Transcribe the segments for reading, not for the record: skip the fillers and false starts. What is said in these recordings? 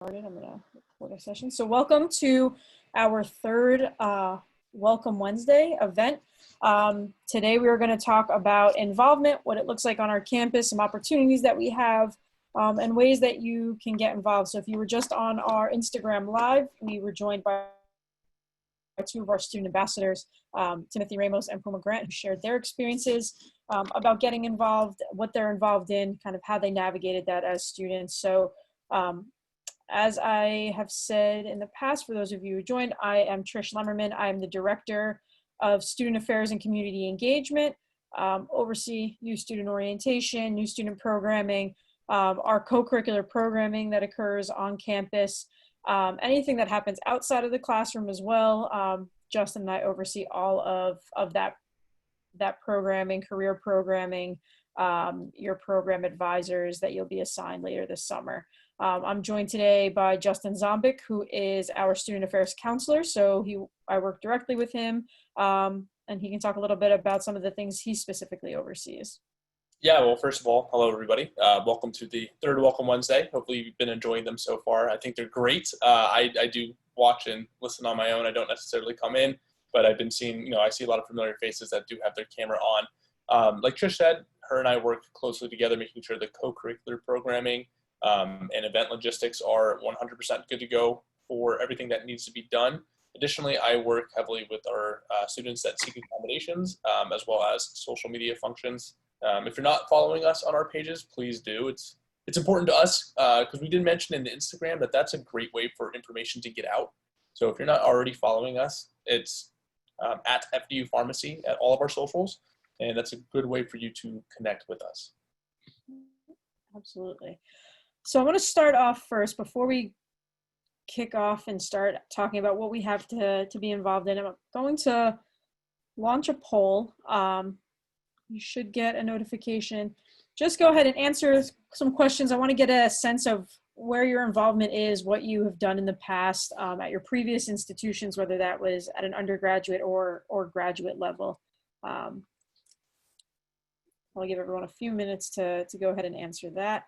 I'm going to record a session. So welcome to our third Welcome Wednesday event. Today we are going to talk about involvement, what it looks like on our campus, some opportunities that we have, and ways that you can get involved. So if you were just on our Instagram Live, we were joined by two of our student ambassadors, Timothy Ramos and Puma Grant, who shared their experiences about getting involved, what they're involved in, kind of how they navigated that as students. So as I have said in the past, for those of you who joined, I am Trish Lemmerman. I am the Director of Student Affairs and Community Engagement, oversee new student orientation, new student programming, our co-curricular programming that occurs on campus, anything that happens outside of the classroom as well. Justin and I oversee all of that programming, career programming, your program advisors that you'll be assigned later this summer. I'm joined today by Justin Zgombic, who is our student affairs counselor. So I work directly with him, and he can talk a little bit about some of the things he specifically oversees. Yeah, well, first of all, hello, everybody. Welcome to the third Welcome Wednesday. Hopefully you've been enjoying them so far. I think they're great. I do watch and listen on my own. I don't necessarily come in, but I've been seeing, I see a lot of familiar faces that do have their camera on. Like Trish said, her and I work closely together, making sure the co-curricular programming and event logistics are 100% good to go for everything that needs to be done. Additionally, I work heavily with our students that seek accommodations, as well as social media functions. If you're not following us on our pages, please do. It's important to us because we did mention in the Instagram that that's a great way for information to get out. So if you're not already following us, it's at FDU Pharmacy at all of our socials, and that's a good way for you to connect with us. Absolutely. So I want to start off first before we kick off and start talking about what we have to be involved in. I'm going to launch a poll. You should get a notification. Just go ahead and answer some questions. I want to get a sense of where your involvement is, what you have done in the past at your previous institutions, whether that was at an undergraduate or graduate level. I'll give everyone a few minutes to go ahead and answer that.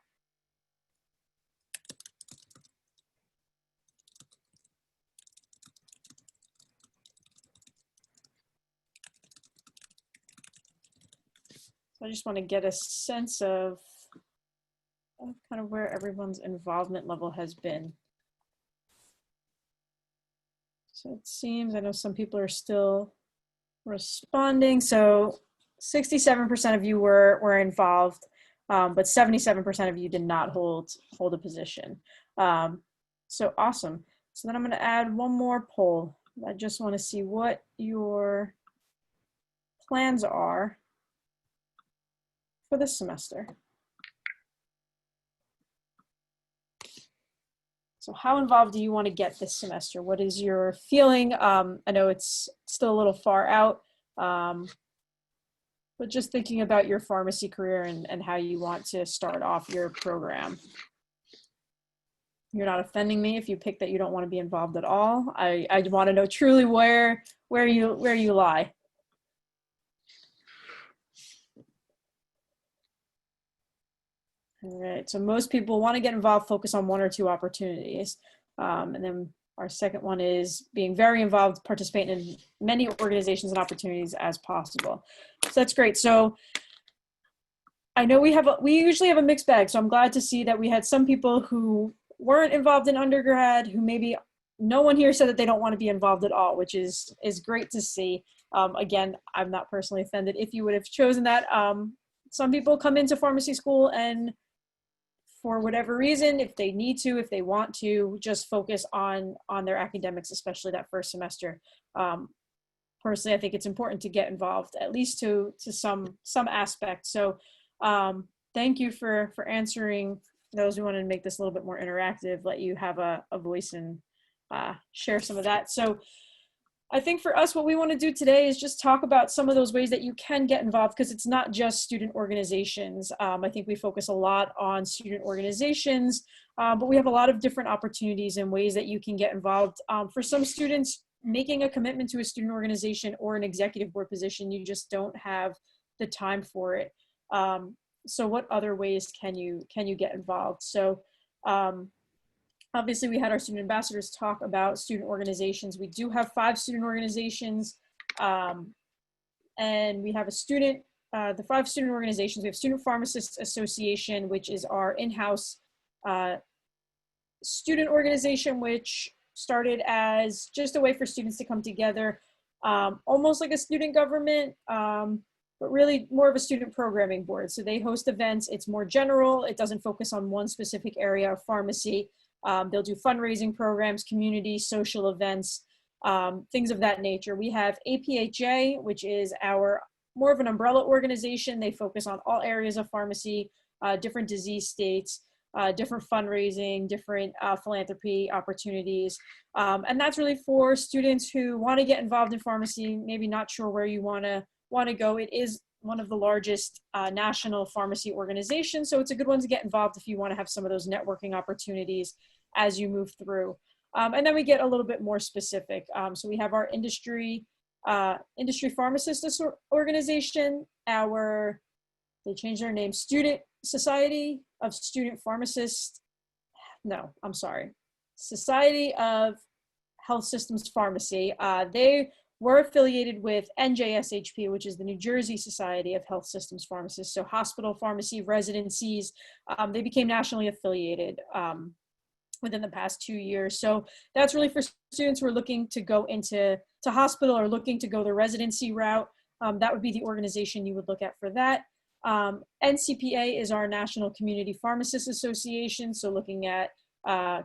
I just want to get a sense of kind of where everyone's involvement level has been. So it seems, I know some people are still responding. So 67% of you were involved, but 77% of you did not hold a position. So awesome. So then I'm going to add one more poll. I just want to see what your plans are for this semester. So how involved do you want to get this semester? What is your feeling? I know it's still a little far out, but just thinking about your pharmacy career and how you want to start off your program. You're not offending me if you pick that you don't want to be involved at all. I want to know truly where you lie. All right, so most people want to get involved, focus on one or two opportunities. And then our second one is being very involved, participating in many organizations and opportunities as possible. So that's great. So I know we usually have a mixed bag. So I'm glad to see that we had some people who weren't involved in undergrad, who maybe no one here said that they don't want to be involved at all, which is great to see. Again, I'm not personally offended if you would have chosen that. Some people come into pharmacy school and for whatever reason, if they need to, if they want to, just focus on their academics, especially that first semester. Personally, I think it's important to get involved, at least to some aspect. So thank you for answering those. We wanted to make this a little bit more interactive, let you have a voice and share some of that. So I think for us, what we want to do today is just talk about some of those ways that you can get involved, because it's not just student organizations. I think we focus a lot on student organizations, but we have a lot of different opportunities and ways that you can get involved. For some students, making a commitment to a student organization or an executive board position, you just don't have the time for it. So what other ways can you get involved? So Obviously, we had our student ambassadors talk about student organizations. We do have 5 student organizations, and we have a student, the 5 student organizations. We have Student Pharmacists Association, which is our in-house student organization, which started as just a way for students to come together, almost like a student government, but really more of a student programming board. So they host events. It's more general. It doesn't focus on one specific area of pharmacy. They'll do fundraising programs, community, social events, things of that nature. We have APHA, which is our more of an umbrella organization. They focus on all areas of pharmacy, different disease states, different fundraising, different philanthropy opportunities. And that's really for students who want to get involved in pharmacy, maybe not sure where you want to go. It is one of the largest national pharmacy organizations, so it's a good one to get involved if you want to have some of those networking opportunities as you move through. And then we get a little bit more specific. So we have our industry pharmacist organization, they changed their name, Student Society of Student Pharmacists. No, I'm sorry. Society of Health Systems Pharmacy. They were affiliated with NJSHP, which is the New Jersey Society of Health Systems Pharmacists. So hospital pharmacy residencies, they became nationally affiliated within the past 2 years. So that's really for students who are looking to go into hospital or looking to go the residency route. That would be the organization you would look at for that. NCPA is our National Community Pharmacists Association. So looking at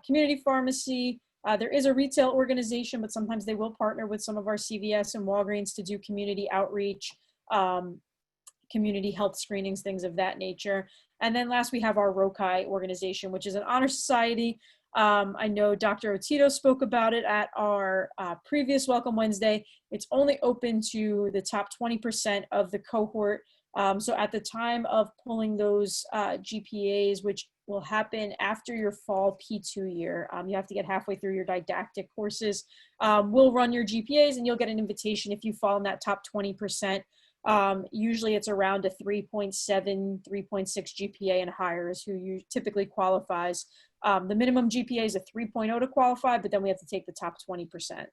community pharmacy. There is a retail organization, but sometimes they will partner with some of our CVS and Walgreens to do community outreach, community health screenings, things of that nature. And then last, we have our ROCI organization, which is an honor society. I know Dr. Otito spoke about it at our previous Welcome Wednesday. It's only open to the top 20% of the cohort. So at the time of pulling those GPAs, which will happen after your fall P2 year, you have to get halfway through your didactic courses. We'll run your GPAs and you'll get an invitation if you fall in that top 20%. Usually it's around a 3.7, 3.6 GPA and higher is who typically qualifies. The minimum GPA is a 3.0 to qualify, but then we have to take the top 20%.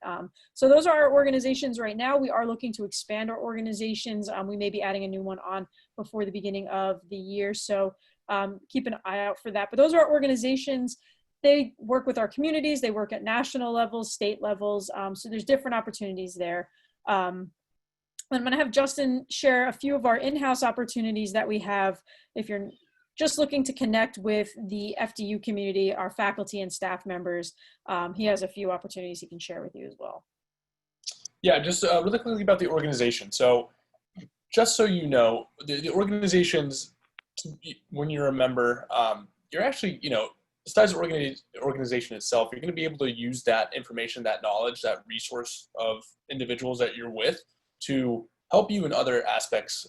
So those are our organizations right now. We are looking to expand our organizations. We may be adding a new one on before the beginning of the year. So keep an eye out for that. But those are our organizations. They work with our communities. They work at national levels, state levels. So there's different opportunities there. I'm going to have Justin share a few of our in-house opportunities that we have if you're just looking to connect with the FDU community, our faculty and staff members. He has a few opportunities he can share with you as well. Yeah, just really quickly about the organization. So just so you know, the organizations, when you're a member, you're actually, besides the organization itself, you're going to be able to use that information, that knowledge, that resource of individuals that you're with to help you in other aspects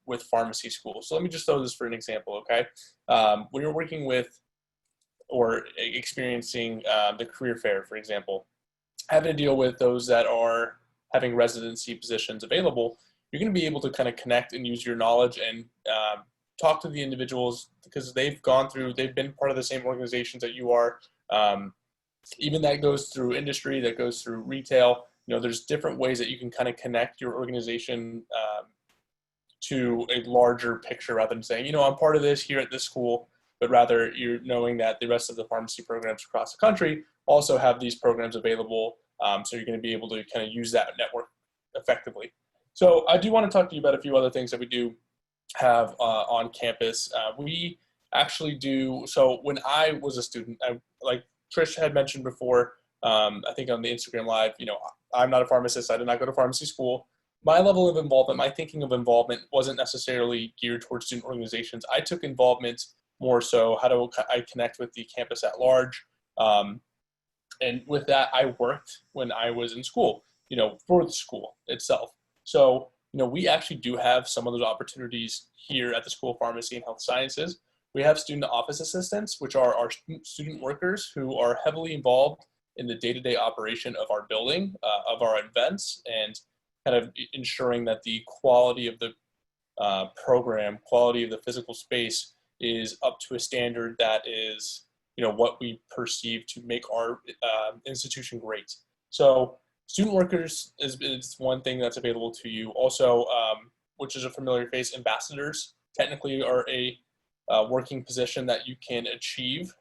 with pharmacy school. So let me just throw this for an example, okay? When you're working with or experiencing the career fair, for example, having to deal with those that are having residency positions available, you're going to be able to kind of connect and use your knowledge and talk to the individuals because they've been part of the same organizations that you are. Even that goes through industry, that goes through retail. There's different ways that you can kind of connect your organization to a larger picture rather than saying, I'm part of this here at this school, but rather you're knowing that the rest of the pharmacy programs across the country also have these programs available. So you're going to be able to kind of use that network effectively. So I do want to talk to you about a few other things that we do have on campus. We actually do, so when I was a student, like Trish had mentioned before, I think on the Instagram Live, I'm not a pharmacist. I did not go to pharmacy school. My level of involvement, my thinking of involvement wasn't necessarily geared towards student organizations. I took involvement more so, how do I connect with the campus at large? And with that, I worked when I was in school, for the school itself. So, we actually do have some of those opportunities here at the School of Pharmacy and Health Sciences. We have student office assistants, which are our student workers who are heavily involved in the day-to-day operation of our building, of our events, and kind of ensuring that the quality of the program, quality of the physical space is up to a standard that is what we perceive to make our institution great. So student workers is one thing that's available to you. Also, which is a familiar face, ambassadors technically are a working position that you can achieve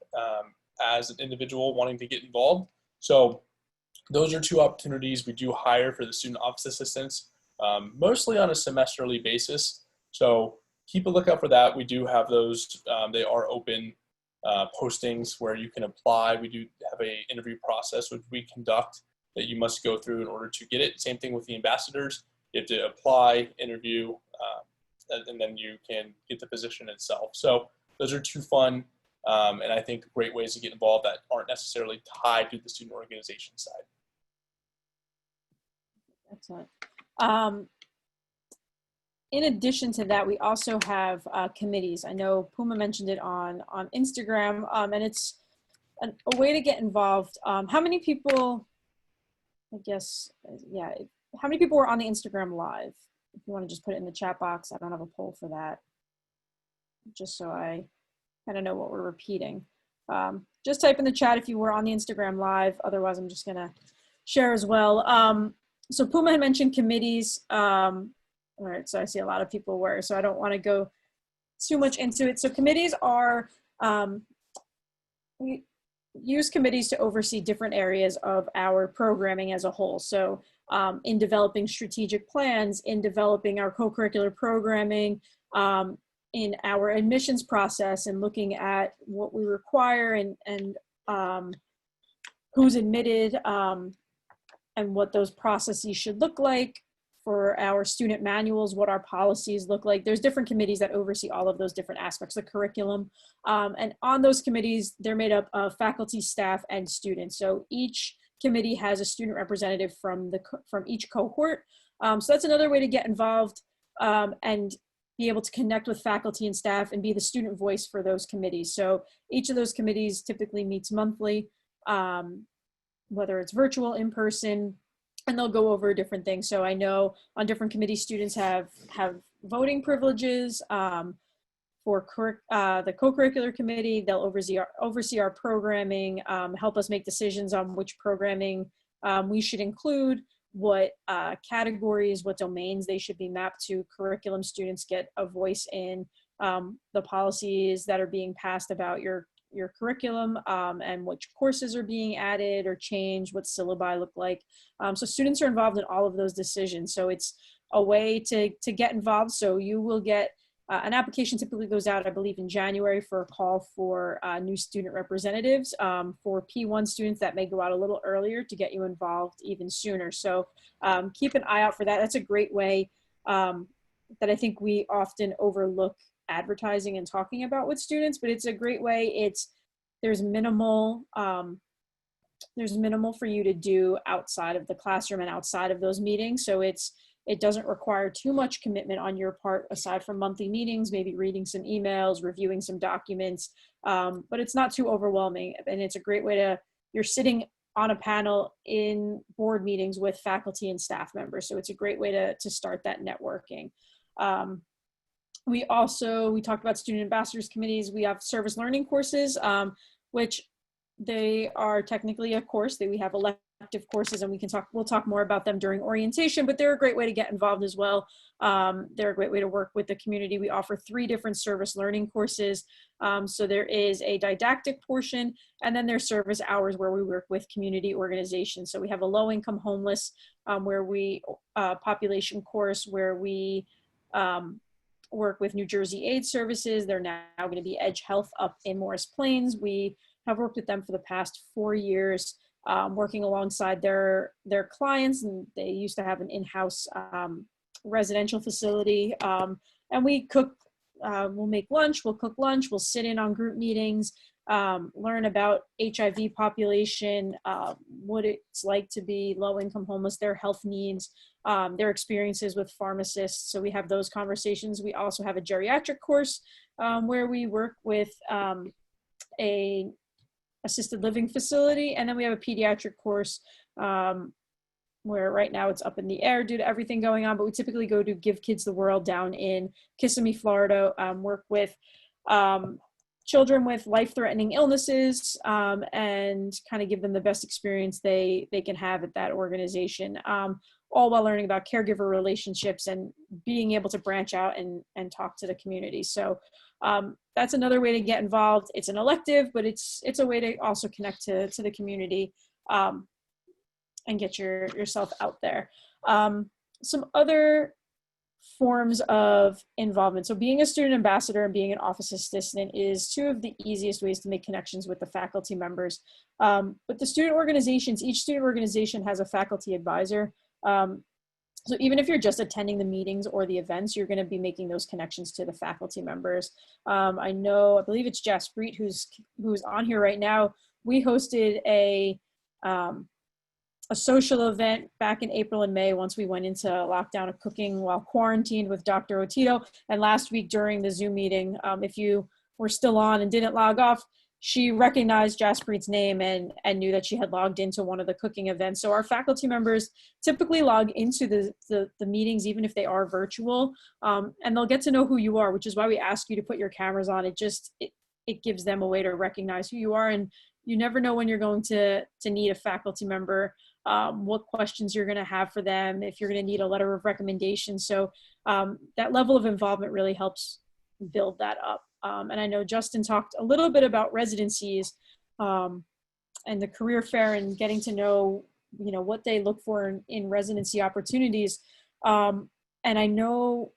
as an individual wanting to get involved. So those are two opportunities we do hire for the student office assistants, mostly on a semesterly basis. So keep a lookout for that. We do have those. They are open postings where you can apply. We do have an interview process which we conduct that you must go through in order to get it. Same thing with the ambassadors. You have to apply, interview, and then you can get the position itself. So those are two fun and I think great ways to get involved that aren't necessarily tied to the student organization side. Excellent. In addition to that, we also have committees. I know Puma mentioned it on Instagram, and it's a way to get involved. How many people, I guess, yeah, how many people were on the Instagram Live? If you want to just put it in the chat box, I don't have a poll for that, just so I kind of know what we're repeating. Just type in the chat if you were on the Instagram Live. Otherwise, I'm just going to share as well. So Puma had mentioned committees. All right, so I see a lot of people were, so I don't want to go too much into it. So committees are, we use committees to oversee different areas of our programming as a whole. So in developing strategic plans, in developing our co-curricular programming, in our admissions process, and looking at what we require and who's admitted, and what those processes should look like for our student manuals, what our policies look like. There's different committees that oversee all of those different aspects of the curriculum. And on those committees, they're made up of faculty, staff, and students. So each committee has a student representative from each cohort. So that's another way to get involved and be able to connect with faculty and staff and be the student voice for those committees. So each of those committees typically meets monthly, whether it's virtual, in person, and they'll go over different things. So I know on different committees, students have voting privileges. For the co-curricular committee, they'll oversee our programming, help us make decisions on which programming we should include, what categories, what domains they should be mapped to. Curriculum students get a voice in the policies that are being passed about your curriculum, and which courses are being added or changed, what syllabi look like. So students are involved in all of those decisions. So it's a way to get involved. So you will get an application typically goes out, I believe, in January for a call for new student representatives. For P1 students, that may go out a little earlier to get you involved even sooner. So keep an eye out for that. That's a great way that I think we often overlook advertising and talking about with students, but it's a great way. There's minimal for you to do outside of the classroom and outside of those meetings. So it doesn't require too much commitment on your part aside from monthly meetings, maybe reading some emails, reviewing some documents, but it's not too overwhelming. And it's a great way you're sitting on a panel in board meetings with faculty and staff members. So it's a great way to start that networking. We talked about student ambassadors committees. We have service learning courses, which they are technically a course that we have elective courses, and we'll talk more about them during orientation, but they're a great way to get involved as well. They're a great way to work with the community. We offer 3 different service learning courses. So there is a didactic portion, and then there's service hours where we work with community organizations. So we have a low-income homeless population course where we work with New Jersey Aid Services. They're now going to be Edge Health up in Morris Plains. We have worked with them for the past 4 years, working alongside their clients, and they used to have an in-house residential facility. And we cook, we'll make lunch, we'll cook lunch, we'll sit in on group meetings, learn about HIV population, what it's like to be low-income homeless, their health needs, their experiences with pharmacists. So we have those conversations. We also have a geriatric course where we work with a assisted living facility, and then we have a pediatric course where right now it's up in the air due to everything going on, but we typically go to Give Kids the World down in Kissimmee, Florida, work with children with life-threatening illnesses, and kind of give them the best experience they can have at that organization, all while learning about caregiver relationships and being able to branch out and talk to the community. So that's another way to get involved. It's an elective, but it's a way to also connect to the community, and get yourself out there. Some other forms of involvement. So being a student ambassador and being an office assistant is two of the easiest ways to make connections with the faculty members. But the student organizations, each student organization has a faculty advisor. So even if you're just attending the meetings or the events, you're going to be making those connections to the faculty members. I believe it's Jaspreet who's on here right now. We hosted a social event back in April and May once we went into lockdown of cooking while quarantined with Dr. Otito. And last week during the Zoom meeting, if you were still on and didn't log off, she recognized Jaspreet's name and knew that she had logged into one of the cooking events. So our faculty members typically log into the meetings, even if they are virtual, and they'll get to know who you are, which is why we ask you to put your cameras on. It gives them a way to recognize who you are, and you never know when you're going to need a faculty member, what questions you're going to have for them, if you're going to need a letter of recommendation. So that level of involvement really helps build that up. And I know Justin talked a little bit about residencies and the career fair and getting to know, what they look for in residency opportunities. And I know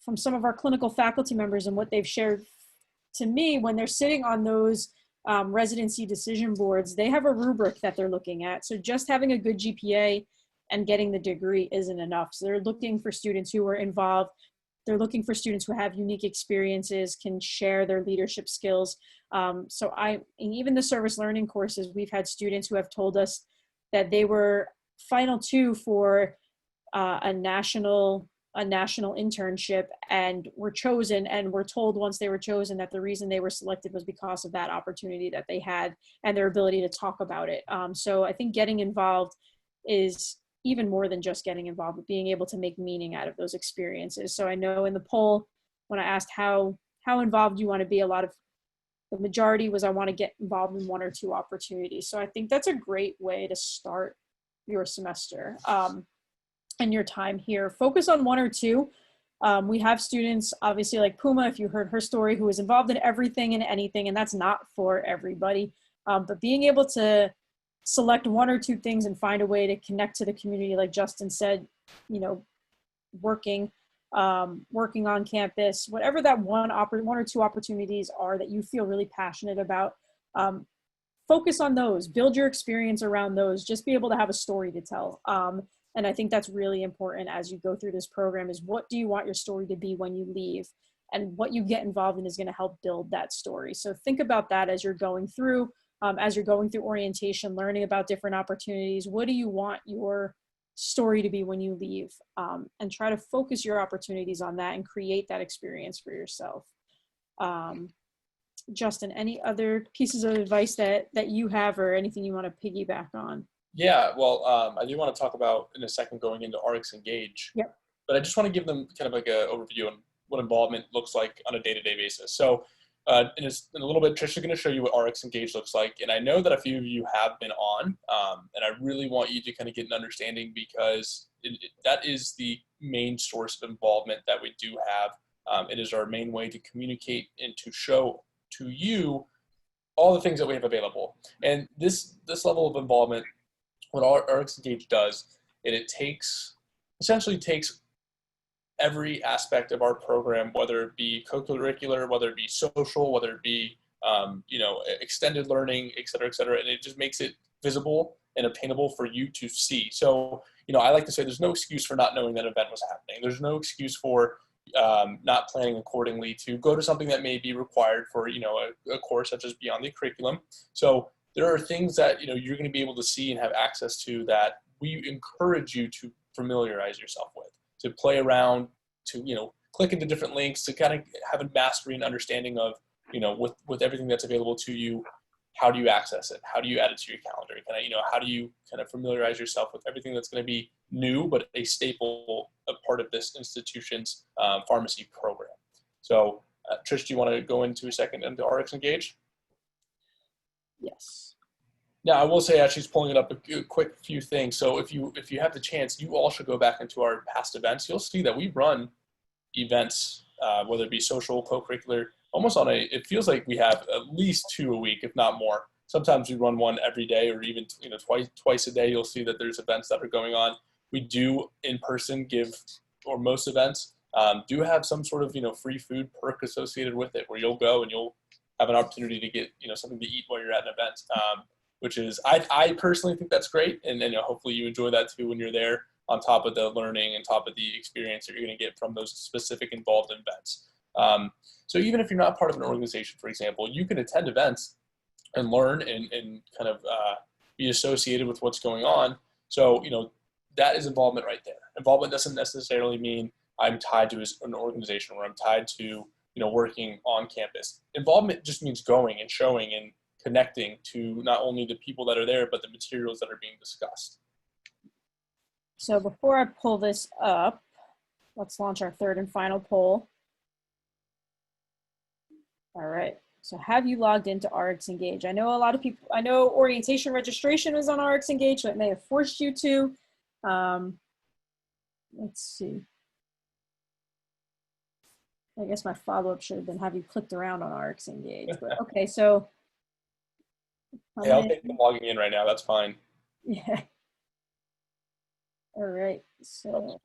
from some of our clinical faculty members and what they've shared to me, when they're sitting on those residency decision boards, they have a rubric that they're looking at. So just having a good GPA and getting the degree isn't enough. So they're looking for students who are involved. They're looking for students who have unique experiences, can share their leadership skills. And even the service learning courses, we've had students who have told us that they were final two for a national internship and were chosen, and were told once they were chosen that the reason they were selected was because of that opportunity that they had and their ability to talk about it. So I think getting involved is even more than just getting involved, but being able to make meaning out of those experiences. So I know in the poll, when I asked how involved you want to be, the majority was I want to get involved in one or two opportunities. So I think that's a great way to start your semester and your time here. Focus on one or two. We have students, obviously, like Puma, if you heard her story, who is involved in everything and anything, and that's not for everybody. But being able to select one or two things and find a way to connect to the community, like Justin said, working on campus, whatever that one or two opportunities are that you feel really passionate about, focus on those, build your experience around those, just be able to have a story to tell. And I think that's really important as you go through this program, is what do you want your story to be when you leave? And what you get involved in is going to help build that story. So think about that as you're going through orientation, learning about different opportunities. What do you want your story to be when you leave? And try to focus your opportunities on that and create that experience for yourself. Justin, any other pieces of advice that you have, or anything you want to piggyback on? Yeah, well, I do want to talk about in a second going into RxEngage. Yep. But I just want to give them kind of like an overview on what involvement looks like on a day-to-day basis. So in a little bit, Trish is going to show you what RxEngage looks like. And I know that a few of you have been on, and I really want you to kind of get an understanding, because that is the main source of involvement that we do have. It is our main way to communicate and to show to you all the things that we have available. And this level of involvement, what RxEngage does, it essentially takes every aspect of our program, whether it be co-curricular, whether it be social, whether it be extended learning, et cetera, and it just makes it visible and obtainable for you to see. So, I like to say there's no excuse for not knowing that event was happening. There's no excuse for not planning accordingly to go to something that may be required for, a course such as beyond the curriculum. So there are things that, you're going to be able to see and have access to that we encourage you to familiarize yourself with, to play around, to, click into different links, to kind of have a mastery and understanding of, with everything that's available to you. How do you access it? How do you add it to your calendar? How do you kind of familiarize yourself with everything that's going to be new, but a staple, a part of this institution's pharmacy program? So Trish, do you want to go into a second into RxEngage? Yes. Yeah, I will say as she's pulling it up, a quick few things. So if you have the chance, you all should go back into our past events. You'll see that we run events, whether it be social, co-curricular, almost on it feels like we have at least 2 a week, if not more. Sometimes we run one every day, or even twice a day. You'll see that there's events that are going on. We do in person give, or most events do have some sort of free food perk associated with it, where you'll go and you'll have an opportunity to get something to eat while you're at an event. Which is, I personally think that's great, and hopefully you enjoy that too when you're there, on top of the learning and top of the experience that you're going to get from those specific involved events. So even if you're not part of an organization, for example, you can attend events and learn and kind of be associated with what's going on. So that is involvement right there. Involvement doesn't necessarily mean I'm tied to an organization, or I'm tied to working on campus. Involvement just means going and showing and connecting to not only the people that are there, but the materials that are being discussed. So before I pull this up, let's launch our third and final poll. All right, so have you logged into RxEngage? I know a lot of people, I know orientation registration was on RxEngage, so it may have forced you to. Let's see. I guess my follow-up should have been, have you clicked around on RxEngage? But okay, so. Yeah, I'll take them logging in right now. That's fine. Yeah. All right. So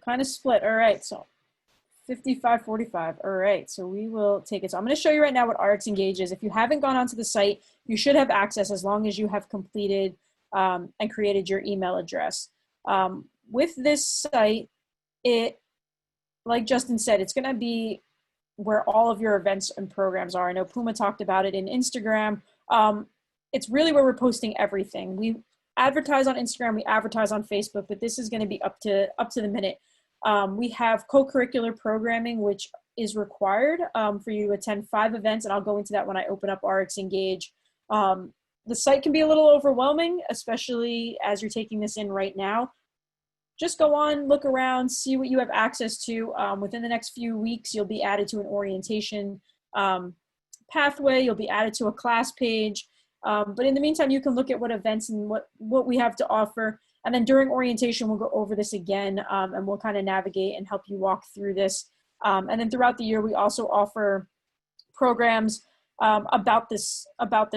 kind of split. All right. So 55-45. All right. So we will take it. So I'm going to show you right now what RxEngage is. If you haven't gone onto the site, you should have access as long as you have completed and created your email address. With this site, like Justin said, it's going to be where all of your events and programs are. I know Puma talked about it in Instagram. It's really where we're posting everything. We advertise on Instagram, we advertise on Facebook, but this is going to be up to the minute. We have co-curricular programming, which is required for you to attend 5 events, and I'll go into that when I open up RxEngage. The site can be a little overwhelming, especially as you're taking this in right now. Just go on, look around, see what you have access to. Within the next few weeks, you'll be added to an orientation pathway. You'll be added to a class page. But in the meantime, you can look at what events and what we have to offer. And then during orientation, we'll go over this again, and we'll kind of navigate and help you walk through this. And then throughout the year, we also offer programs about this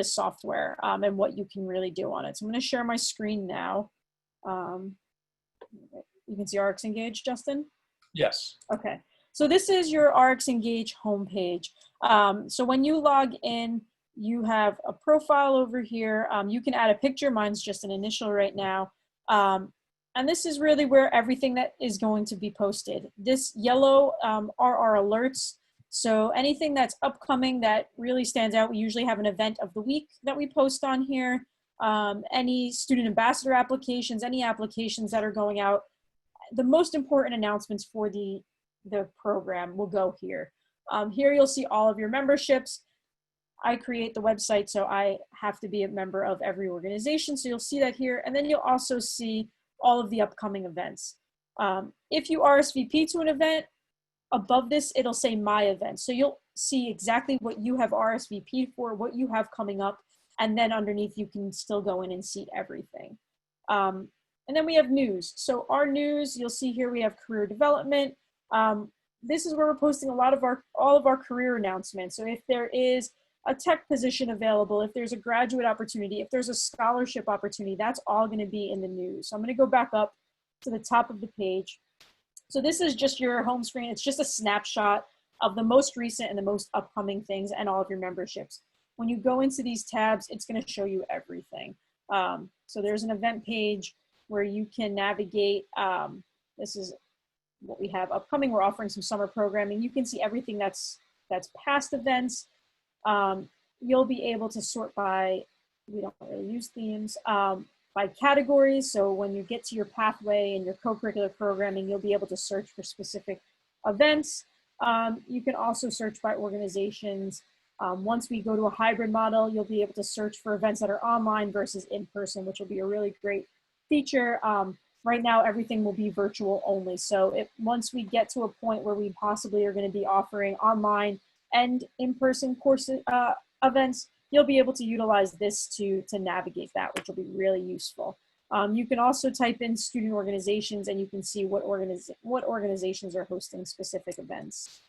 software and what you can really do on it. So I'm going to share my screen now. You can see RxEngage, Justin? Yes. Okay. So this is your RxEngage homepage. So when you log in, you have a profile over here. You can add a picture. Mine's just an initial right now. And this is really where everything that is going to be posted. This yellow are our alerts. So anything that's upcoming that really stands out, we usually have an event of the week that we post on here. Any student ambassador applications, any applications that are going out. The most important announcements for the program will go here. Here you'll see all of your memberships. I create the website, so I have to be a member of every organization. So you'll see that here. And then you'll also see all of the upcoming events. If you RSVP to an event, above this, it'll say My Event. So you'll see exactly what you have RSVP'd for, what you have coming up. And then underneath, you can still go in and see everything. And then we have news. So our news, you'll see here we have career development. This is where we're posting all of our career announcements. So if there is a tech position available, if there's a graduate opportunity, if there's a scholarship opportunity, that's all going to be in the news. So I'm going to go back up to the top of the page. So this is just your home screen. It's just a snapshot of the most recent and the most upcoming things and all of your memberships. When you go into these tabs, it's going to show you everything. So there's an event page where you can navigate. This is what we have upcoming. We're offering some summer programming. You can see everything that's past events. You'll be able to sort by, we don't really use themes, by categories. So when you get to your pathway and your co-curricular programming, you'll be able to search for specific events. You can also search by organizations. Once we go to a hybrid model, you'll be able to search for events that are online versus in person, which will be a really great feature. Right now, everything will be virtual only. So once we get to a point where we possibly are going to be offering online and in-person courses, events, you'll be able to utilize this to navigate that, which will be really useful. You can also type in student organizations and you can see what organizations are hosting specific events.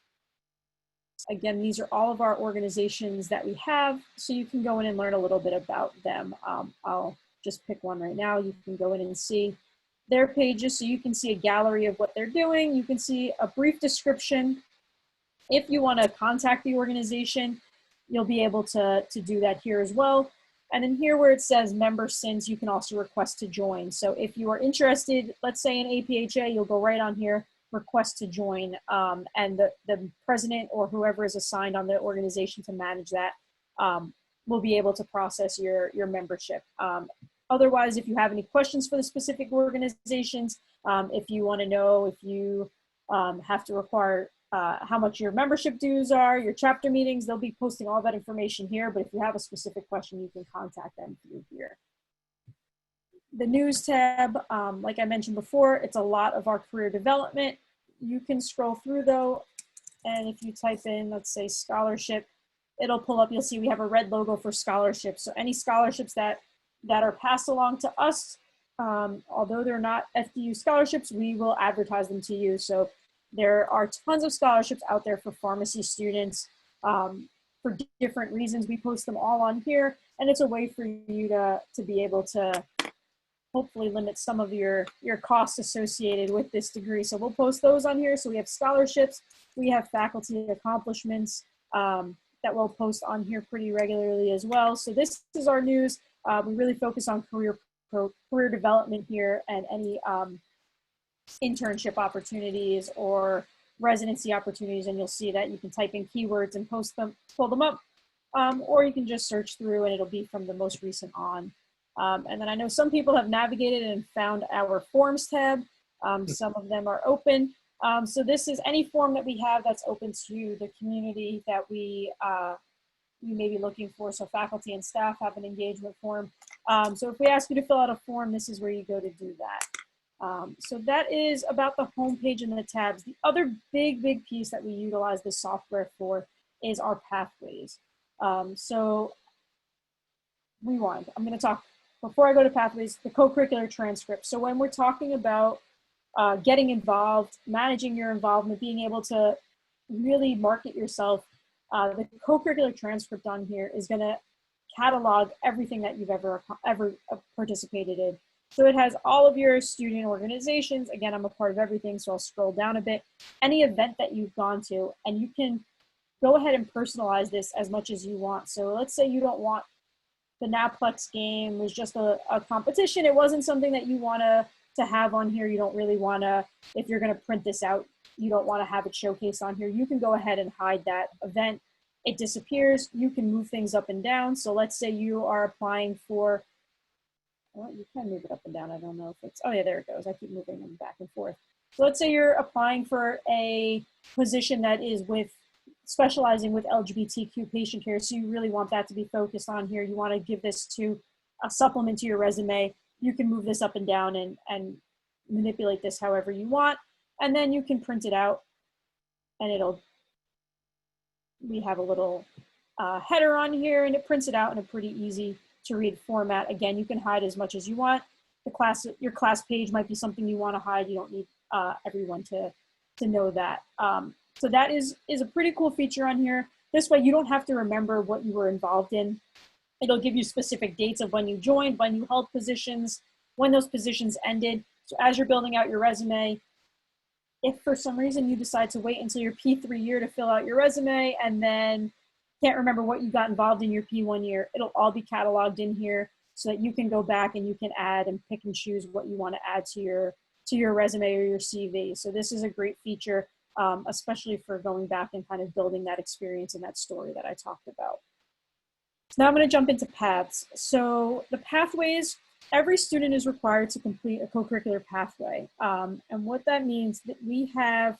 Again, these are all of our organizations that we have, so you can go in and learn a little bit about them. I'll just pick one right now. You can go in and see their pages, so you can see a gallery of what they're doing. You can see a brief description. If you want to contact the organization, you'll be able to do that here as well. And then here where it says member since, you can also request to join. So if you are interested, let's say in APHA, you'll go right on here, request to join, and the president or whoever is assigned on the organization to manage that will be able to process your membership. Otherwise, if you have any questions for the specific organizations, if you want to know if you have to require how much your membership dues are, your chapter meetings, they'll be posting all that information here. But if you have a specific question, you can contact them through here. The news tab, like I mentioned before, it's a lot of our career development. You can scroll through though, and if you type in, let's say scholarship, it'll pull up, you'll see we have a red logo for scholarships. So any scholarships that are passed along to us, although they're not FDU scholarships, we will advertise them to you. So there are tons of scholarships out there for pharmacy students for different reasons. We post them all on here, and it's a way for you to be able to hopefully limit some of your costs associated with this degree. So we'll post those on here. So we have scholarships, we have faculty accomplishments that we'll post on here pretty regularly as well. So this is our news. We really focus on career development here and any internship opportunities or residency opportunities, and you'll see that you can type in keywords and pull them up, or you can just search through and it'll be from the most recent on. And then I know some people have navigated and found our forms tab. Some of them are open. So this is any form that we have that's open to the community that we may be looking for. So faculty and staff have an engagement form. So if we ask you to fill out a form, this is where you go to do that. So that is about the homepage and the tabs. The other big piece that we utilize this software for is our pathways. So rewind, I'm going to talk, before I go to pathways, the co-curricular transcript. So when we're talking about getting involved, managing your involvement, being able to really market yourself, the co-curricular transcript on here is going to catalog everything that you've ever participated in. So it has all of your student organizations. Again, I'm a part of everything, so I'll scroll down a bit. Any event that you've gone to, and you can go ahead and personalize this as much as you want. So let's say you don't want the Naplex game was just a competition. It wasn't something that you want to have on here. You don't really want to, if you're going to print this out, you don't want to have it showcased on here. You can go ahead and hide that event. It disappears. You can move things up and down. So let's say you are applying for, well, you can move it up and down. I don't know if it's, oh yeah, there it goes. I keep moving them back and forth. So let's say you're applying for a position that is specializing with LGBTQ patient care. So you really want that to be focused on here. You want to give this to a supplement to your resume. You can move this up and down and manipulate this however you want. And then you can print it out and we have a little header on here and it prints it out in a pretty easy to read format. Again, you can hide as much as you want. Your class page might be something you want to hide. You don't need everyone to know that. So that is a pretty cool feature on here. This way you don't have to remember what you were involved in. It'll give you specific dates of when you joined, when you held positions, when those positions ended. So as you're building out your resume, if for some reason you decide to wait until your P3 year to fill out your resume and then can't remember what you got involved in your P1 year, it'll all be cataloged in here so that you can go back and you can add and pick and choose what you want to add to your resume or your CV. So this is a great feature, especially for going back and kind of building that experience and that story that I talked about. So now I'm going to jump into paths. So the pathways, every student is required to complete a co-curricular pathway. And what that means that we have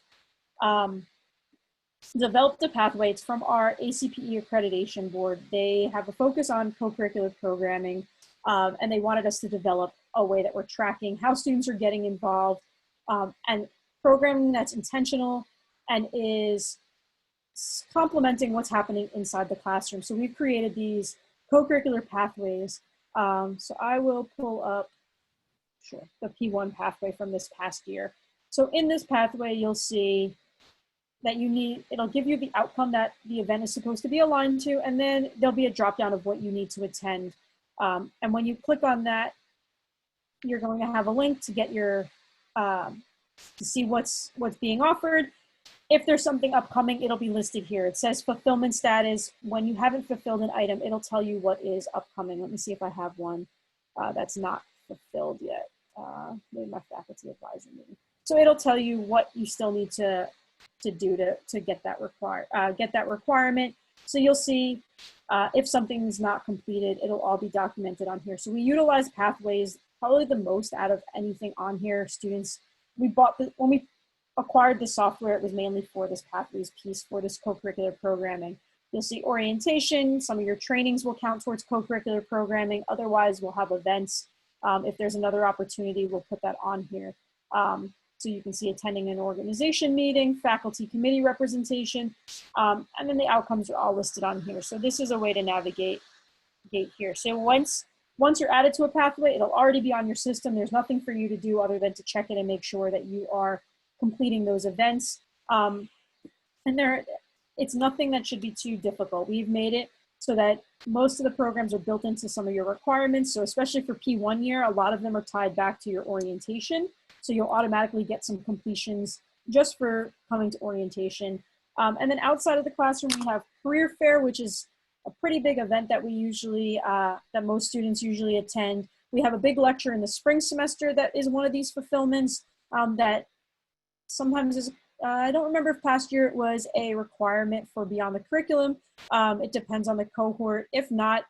developed a pathway. It's from our ACPE accreditation board. They have a focus on co-curricular programming. and they wanted us to develop a way that we're tracking how students are getting involved, and programming that's intentional and is complementing what's happening inside the classroom. So we've created these co-curricular pathways. So I will pull up the P1 pathway from this past year. So in this pathway, you'll see that it'll give you the outcome that the event is supposed to be aligned to, and then there'll be a drop down of what you need to attend. And when you click on that, you're going to have a link to get your, to see what's being offered. If there's something upcoming, it'll be listed here. It says fulfillment status. When you haven't fulfilled an item, it'll tell you what is upcoming. Let me see if I have one that's not fulfilled yet. Maybe my faculty advisor meeting. So it'll tell you what you still need to do to get that requirement. So you'll see if something's not completed, it'll all be documented on here. So we utilize pathways probably the most out of anything on here. Students, when we acquired the software, it was mainly for this pathways piece, for this co-curricular programming. You'll see orientation. Some of your trainings will count towards co-curricular programming. Otherwise, we'll have events. If there's another opportunity, we'll put that on here. So you can see attending an organization meeting, faculty committee representation, and then the outcomes are all listed on here. So this is a way to navigate here. So once you're added to a pathway, it'll already be on your system. There's nothing for you to do other than to check it and make sure that you are completing those events. And it's nothing that should be too difficult. We've made it so that most of the programs are built into some of your requirements. So especially for P1 year, a lot of them are tied back to your orientation. So you'll automatically get some completions just for coming to orientation. And then outside of the classroom, we have career fair, which is a pretty big event that we usually, that most students usually attend. We have a big lecture in the spring semester that is one of these fulfillments that sometimes is, I don't remember if past year it was a requirement for beyond the curriculum. It depends on the cohort. If not,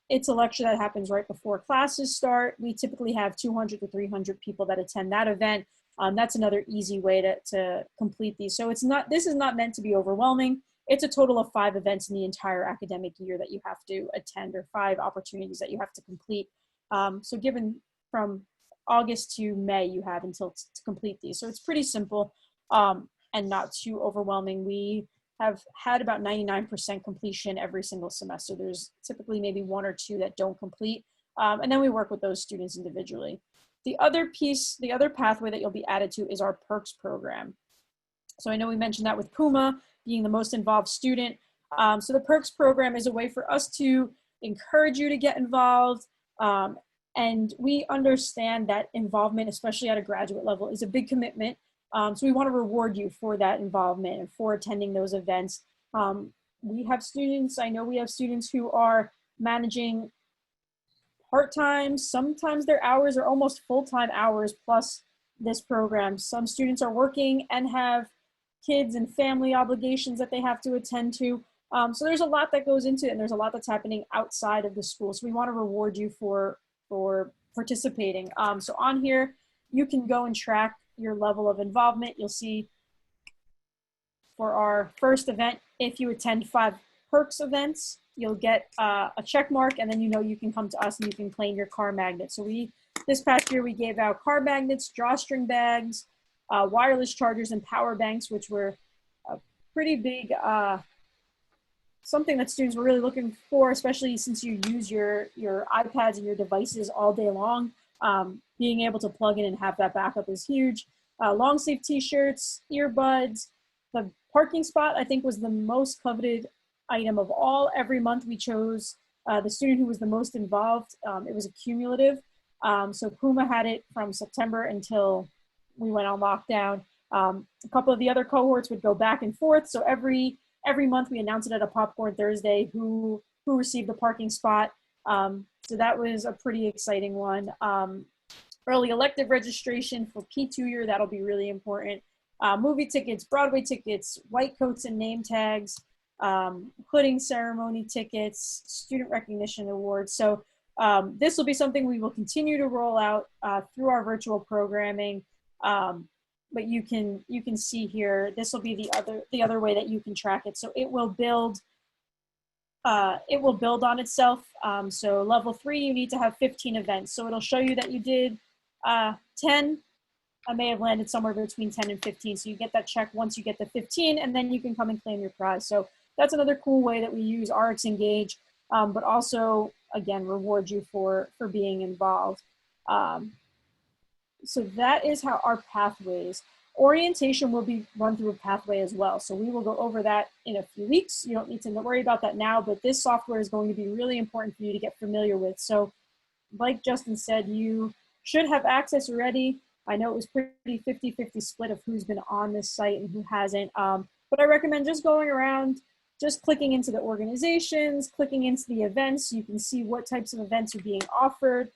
it's a lecture that happens right before classes start. We typically have 200 to 300 people that attend that event. That's another easy way to complete these. So this is not meant to be overwhelming. It's a total of 5 events in the entire academic year that you have to attend, or 5 opportunities that you have to complete. So given from August to May, you have until to complete these. So it's pretty simple and not too overwhelming. We have had about 99% completion every single semester. There's typically maybe 1 or 2 that don't complete. And then we work with those students individually. The other pathway that you'll be added to is our perks program. So I know we mentioned that with Puma being the most involved student. So the perks program is a way for us to encourage you to get involved. And we understand that involvement, especially at a graduate level, is a big commitment. So we want to reward you for that involvement and for attending those events. We have students, I know we have students who are managing part-time. Sometimes their hours are almost full-time hours plus this program. Some students are working and have kids and family obligations that they have to attend to. So there's a lot that goes into it, and there's a lot that's happening outside of the school. So we want to reward you for participating. So on here, you can go and track your level of involvement. You'll see for our first event, if you attend 5 perks events, you'll get a check mark, and then you can come to us and you can claim your car magnet. So this past year we gave out car magnets, drawstring bags, wireless chargers, and power banks, which were a pretty big, something that students were really looking for, especially since you use your iPads and your devices all day long. Being able to plug in and have that backup is huge. Long sleeve t-shirts, earbuds. The parking spot, I think, was the most coveted item of all. Every month we chose the student who was the most involved. It was a cumulative. So Puma had it from September until we went on lockdown. A couple of the other cohorts would go back and forth. So every month we announced it at a Popcorn Thursday who received the parking spot. So that was a pretty exciting one. Early elective registration for P2 year, that'll be really important. Movie tickets, Broadway tickets, white coats and name tags, hooding ceremony tickets, student recognition awards. So this will be something we will continue to roll out through our virtual programming. But you can see here, this will be the other way that you can track it. So it will build it will build on itself. So level 3, you need to have 15 events. So it'll show you that you did 10. I may have landed somewhere between 10 and 15. So you get that check once you get to 15, and then you can come and claim your prize. So that's another cool way that we use RxEngage, but also, again, reward you for being involved. So that is how our pathways. Orientation will be run through a pathway as well. So we will go over that in a few weeks. You don't need to worry about that now, but this software is going to be really important for you to get familiar with. So like Justin said, you should have access already. I know it was pretty 50-50 split of who's been on this site and who hasn't. But I recommend just going around, just clicking into the organizations, clicking into the events. You can see what types of events are being offered.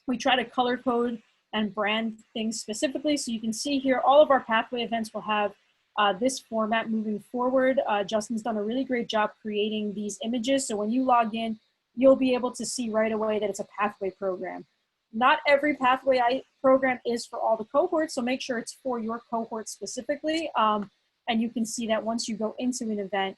We try to color code and brand things specifically. So you can see here, all of our pathway events will have this format moving forward. Justin's done a really great job creating these images. So when you log in, you'll be able to see right away that it's a pathway program. Not every pathway program is for all the cohorts, so make sure it's for your cohort specifically. And you can see that once you go into an event,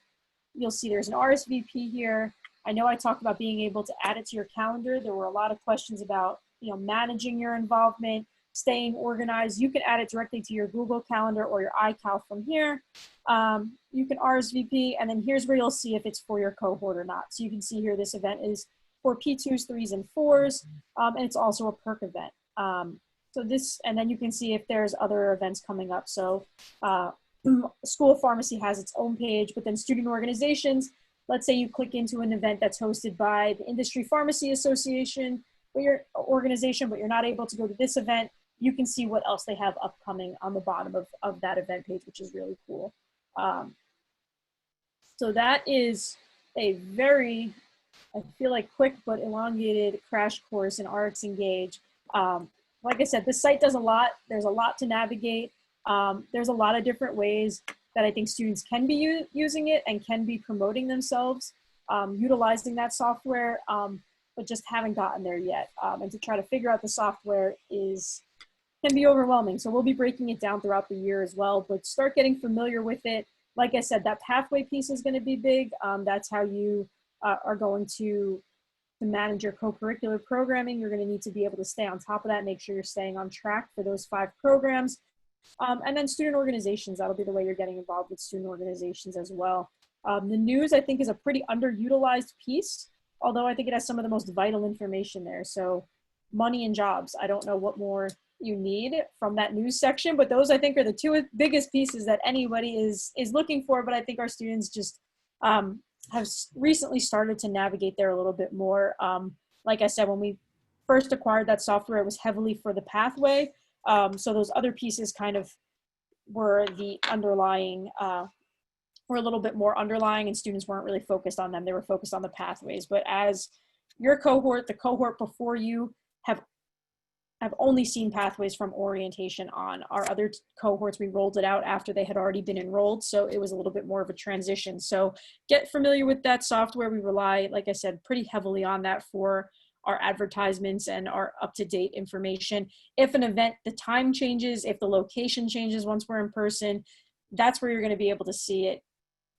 you'll see there's an RSVP here. I know I talked about being able to add it to your calendar. There were a lot of questions about, managing your involvement, staying organized. You can add it directly to your Google Calendar or your iCal from here. You can RSVP, and then here's where you'll see if it's for your cohort or not. So you can see here, this event is for P2s, 3s, and 4s, and it's also a perk event. So this, and then you can see if there's other events coming up. So School of Pharmacy has its own page, but then student organizations, let's say you click into an event that's hosted by the Industry Pharmacy Association, but your organization, but you're not able to go to this event, you can see what else they have upcoming on the bottom of that event page, which is really cool. So that is a very, I feel like, quick but elongated crash course in RxEngage. Like I said, this site does a lot. There's a lot to navigate. There's a lot of different ways that I think students can be using it and can be promoting themselves, utilizing that software, but just haven't gotten there yet. And to try to figure out the software can be overwhelming. So we'll be breaking it down throughout the year as well, but start getting familiar with it. Like I said, that pathway piece is going to be big. That's how you are going to manage your co-curricular programming. You're going to need to be able to stay on top of that, make sure you're staying on track for those 5 programs. And then student organizations, that'll be the way you're getting involved with student organizations as well. The news, I think, is a pretty underutilized piece, although I think it has some of the most vital information there. So money and jobs, I don't know what more you need from that news section, but those, I think, are the 2 biggest pieces that anybody is looking for. But I think our students just have recently started to navigate there a little bit more. Like I said, when we first acquired that software, it was heavily for the pathway. So those other pieces kind of were the underlying, were a little bit more underlying, and students weren't really focused on them. They were focused on the pathways. But as your cohort, the cohort before you, have only seen pathways from orientation on. Our other cohorts, we rolled it out after they had already been enrolled, so it was a little bit more of a transition. So get familiar with that software. We rely, like I said, pretty heavily on that for our advertisements and our up-to-date information. If an event, the time changes, if the location changes once we're in person, that's where you're going to be able to see it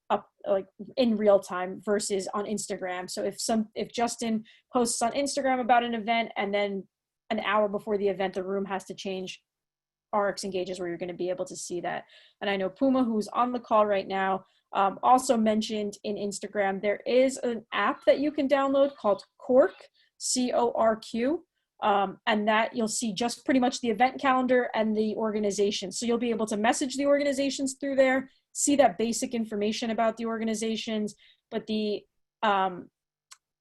up like in real time versus on Instagram. So if Justin posts on Instagram about an event and then an hour before the event, the room has to change, RxEngage is where you're going to be able to see that. And I know Puma, who's on the call right now, also mentioned in Instagram, there is an app that you can download called Cork, C-O-R-Q, and that you'll see just pretty much the event calendar and the organization. So you'll be able to message the organizations through there, see that basic information about the organizations, but the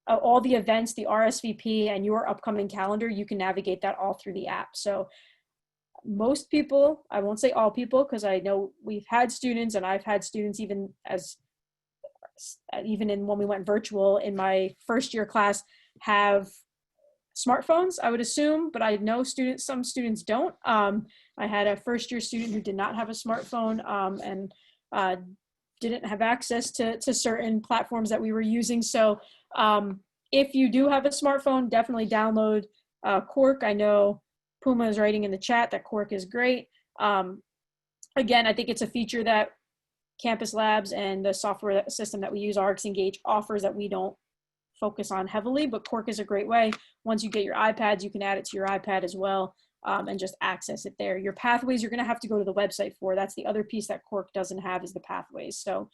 all the events, the RSVP, and your upcoming calendar, you can navigate that all through the app. So most people, I won't say all people, because I know we've had students, and I've had students even in when we went virtual in my first year class, have smartphones, I would assume, but I know some students don't. I had a first year student who did not have a smartphone and didn't have access to certain platforms that we were using. So if you do have a smartphone, definitely download Cork. I know Puma is writing in the chat that Cork is great. Again, I think it's a feature that campus labs and the software system that we use, RxEngage, offers that we don't focus on heavily, but Cork is a great way. Once you get your iPads, you can add it to your iPad as well, and just access it there. Your pathways, you're going to have to go to the website for. That's the other piece that Cork doesn't have, is the pathways. So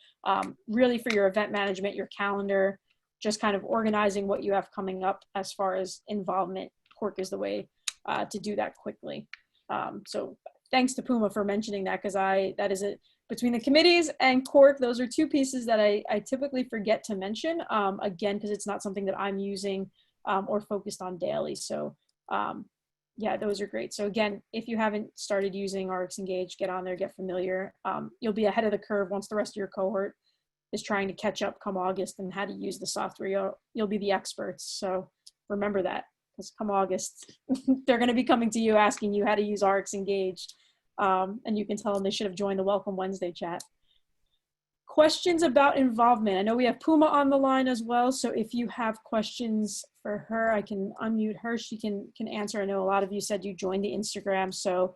really for your event management, your calendar, just kind of organizing what you have coming up as far as involvement, Cork is the way to do that quickly. So thanks to Puma for mentioning that, because that is it. Between the committees and Cork, those are two pieces that I typically forget to mention, again, because it's not something that I'm using or focused on daily. So yeah, those are great. So again, if you haven't started using RxEngage, get on there, get familiar. You'll be ahead of the curve once the rest of your cohort is trying to catch up come August and how to use the software. You'll be the experts. So remember that, because come August, they're going to be coming to you asking you how to use RxEngage. And you can tell them they should have joined the Welcome Wednesday chat. Questions about involvement. I know we have Puma on the line as well. So if you have questions for her, I can unmute her. She can answer. I know a lot of you said you joined the Instagram. So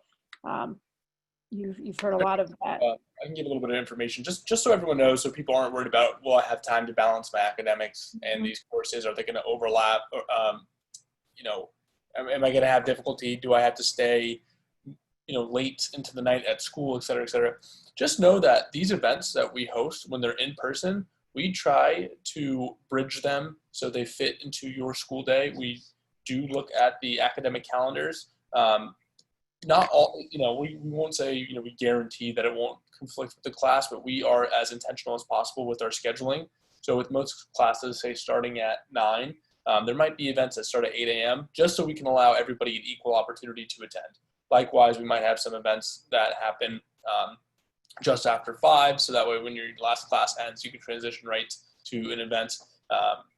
you've heard a lot of that. I can give a little bit of information just so everyone knows, so people aren't worried about, will I have time to balance my academics and these courses? Are they going to overlap? Or, you know, am I going to have difficulty? Do I have to stay, you know, late into the night at school, et cetera, et cetera? Just know that these events that we host, when they're in person, we try to bridge them so they fit into your school day. We do look at the academic calendars. Not all, you know, we won't say, you know, we guarantee that it won't conflict with the class, but we are as intentional as possible with our scheduling. So with most classes, say starting at 9, there might be events that start at 8 a.m. just so we can allow everybody an equal opportunity to attend. Likewise, we might have some events that happen just after 5, so that way when your last class ends, you can transition right to an event,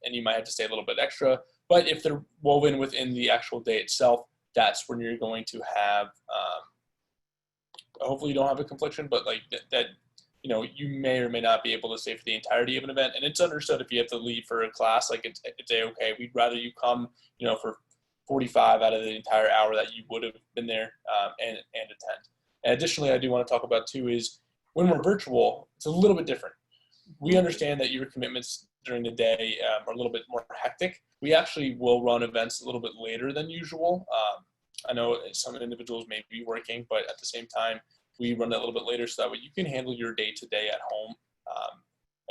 and you might have to stay a little bit extra. But if they're woven within the actual day itself, that's when you're going to have, hopefully you don't have a confliction, but like that, you know, you may or may not be able to stay for the entirety of an event. And it's understood if you have to leave for a class, like it's okay. We'd rather you come, you know, for 45 out of the entire hour that you would have been there and attend. And additionally, I do want to talk about too is when we're virtual, it's a little bit different. We understand that your commitments during the day are a little bit more hectic. We actually will run events a little bit later than usual. I know some individuals may be working, but at the same time, we run that a little bit later so that way you can handle your day-to-day at home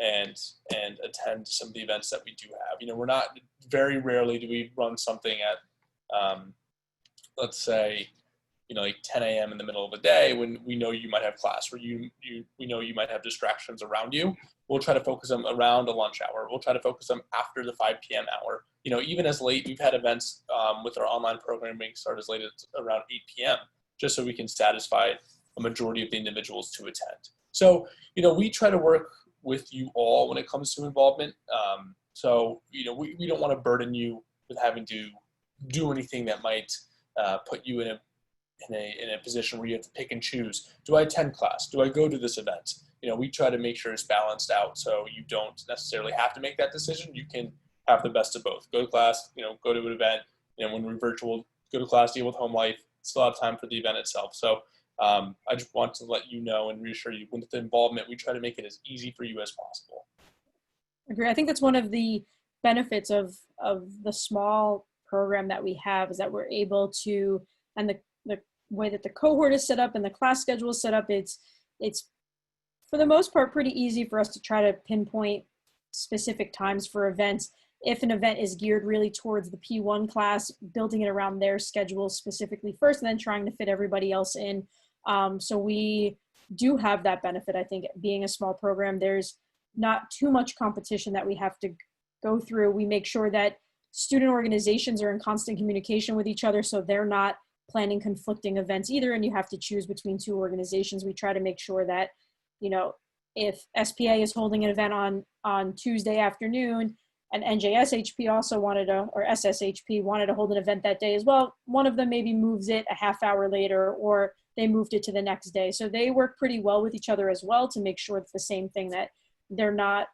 and attend some of the events that we do have. You know, we're not, very rarely do we run something at, let's say, you know, like 10 a.m. in the middle of the day when we know you might have class, where we know you might have distractions around you. We'll try to focus them around a lunch hour. We'll try to focus them after the 5 p.m. hour. You know, even as late, we've had events with our online programming start as late as around 8 p.m. just so we can satisfy a majority of the individuals to attend. So, you know, we try to work with you all when it comes to involvement. So, you know, we don't want to burden you with having to do anything that might put you in a position where you have to pick and choose. Do I attend class? Do I go to this event? You know, we try to make sure it's balanced out so you don't necessarily have to make that decision. You can have the best of both. Go to class, you know, go to an event. You know, when we're virtual, go to class, deal with home life, still have time for the event itself. So I just want to let you know and reassure you, with the involvement, we try to make it as easy for you as possible. Agree. I think that's one of the benefits of the small program that we have, is that we're able to, and the way that the cohort is set up and the class schedule is set up, it's for the most part pretty easy for us to try to pinpoint specific times for events. If an event is geared really towards the P1 class, building it around their schedule specifically first, and then trying to fit everybody else in. So we do have that benefit. I think being a small program, there's not too much competition that we have to go through. We make sure that student organizations are in constant communication with each other, so they're not planning conflicting events either, and you have to choose between two organizations. We try to make sure that, you know, if SPA is holding an event on Tuesday afternoon and NJSHP also wanted to, or SSHP wanted to hold an event that day as well, one of them maybe moves it a half hour later, or they moved it to the next day. So they work pretty well with each other as well to make sure it's the same thing, that they're not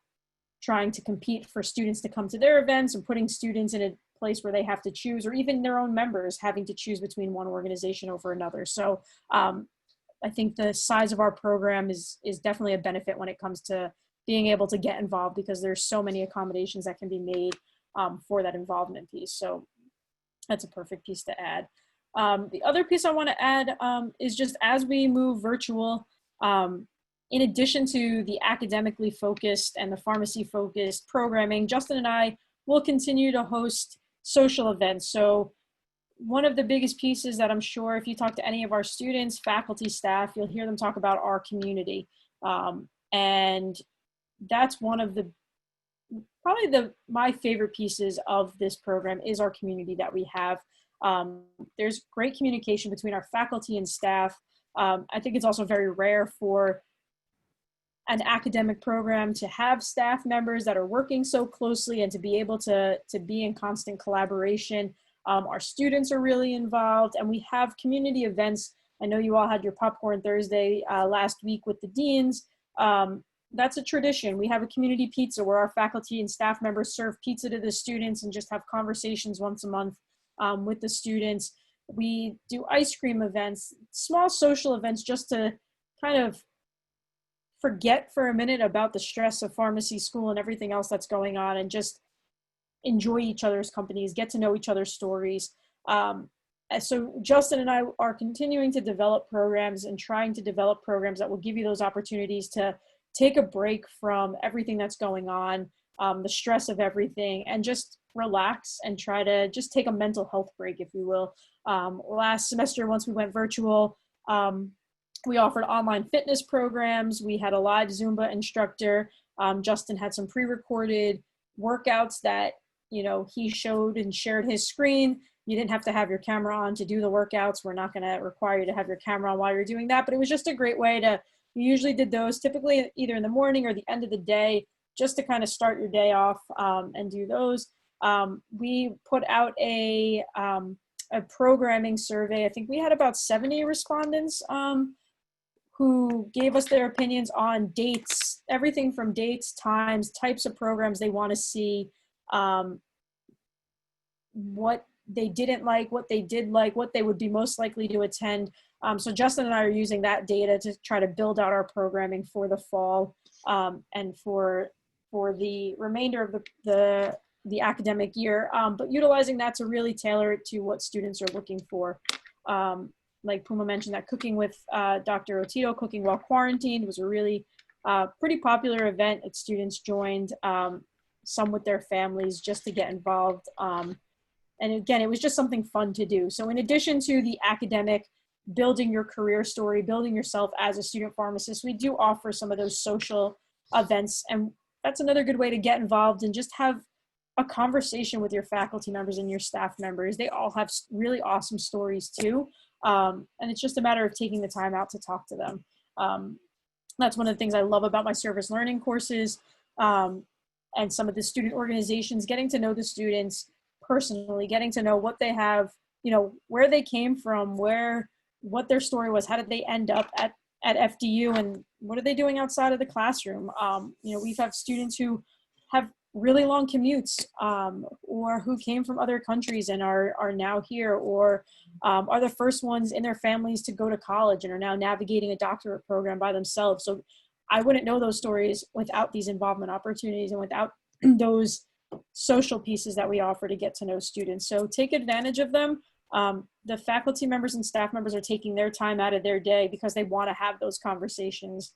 trying to compete for students to come to their events and putting students in a place where they have to choose, or even their own members having to choose between one organization over another. So I think the size of our program is definitely a benefit when it comes to being able to get involved, because there's so many accommodations that can be made for that involvement piece. So that's a perfect piece to add. The other piece I want to add is just as we move virtual, in addition to the academically focused and the pharmacy focused programming, Justin and I will continue to host social events. So one of the biggest pieces that I'm sure if you talk to any of our students, faculty, staff, you'll hear them talk about our community. And that's one of the, probably my favorite pieces of this program is our community that we have. There's great communication between our faculty and staff. I think it's also very rare for an academic program to have staff members that are working so closely and to be able to be in constant collaboration. Our students are really involved, and we have community events. I know you all had your Popcorn Thursday last week with the deans. That's a tradition. We have a community pizza where our faculty and staff members serve pizza to the students and just have conversations once a month with the students. We do ice cream events, small social events, just to kind of forget for a minute about the stress of pharmacy school and everything else that's going on, and just enjoy each other's companies, get to know each other's stories. So Justin and I are continuing to develop programs and trying to develop programs that will give you those opportunities to take a break from everything that's going on, the stress of everything, and just relax and try to just take a mental health break, if you will. Last semester, once we went virtual, we offered online fitness programs. We had a live Zumba instructor. Justin had some pre-recorded workouts that, you know, he showed and shared his screen. You didn't have to have your camera on to do the workouts. We're not going to require you to have your camera on while you're doing that, but it was just a great way to, we usually did those typically either in the morning or the end of the day, just to kind of start your day off and do those. We put out a programming survey. I think we had about 70 respondents who gave us their opinions on dates, everything from dates, times, types of programs they want to see, what they didn't like, what they did like, what they would be most likely to attend. So Justin and I are using that data to try to build out our programming for the fall and for the remainder of the academic year, but utilizing that to really tailor it to what students are looking for. Like Puma mentioned, that Cooking with Dr. Otito, Cooking While Quarantined, was a really pretty popular event that students joined, some with their families, just to get involved. And again, it was just something fun to do. So in addition to the academic, building your career story, building yourself as a student pharmacist, we do offer some of those social events. And that's another good way to get involved and just have a conversation with your faculty members and your staff members. They all have really awesome stories too. And it's just a matter of taking the time out to talk to them. That's one of the things I love about my service learning courses and some of the student organizations, getting to know the students personally, getting to know what they have, you know, where they came from, what their story was, how did they end up at FDU, and what are they doing outside of the classroom. You know, we've had students who have really long commutes, or who came from other countries and are now here, or are the first ones in their families to go to college and are now navigating a doctorate program by themselves. So I wouldn't know those stories without these involvement opportunities and without those social pieces that we offer to get to know students. So take advantage of them. The faculty members and staff members are taking their time out of their day because they want to have those conversations.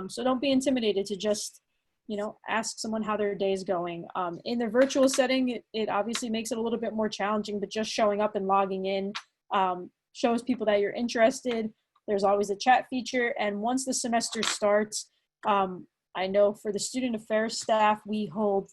So don't be intimidated to just, you know, ask someone how their day is going. In the virtual setting, it obviously makes it a little bit more challenging, but just showing up and logging in shows people that you're interested. There's always a chat feature. And once the semester starts, I know for the student affairs staff, we hold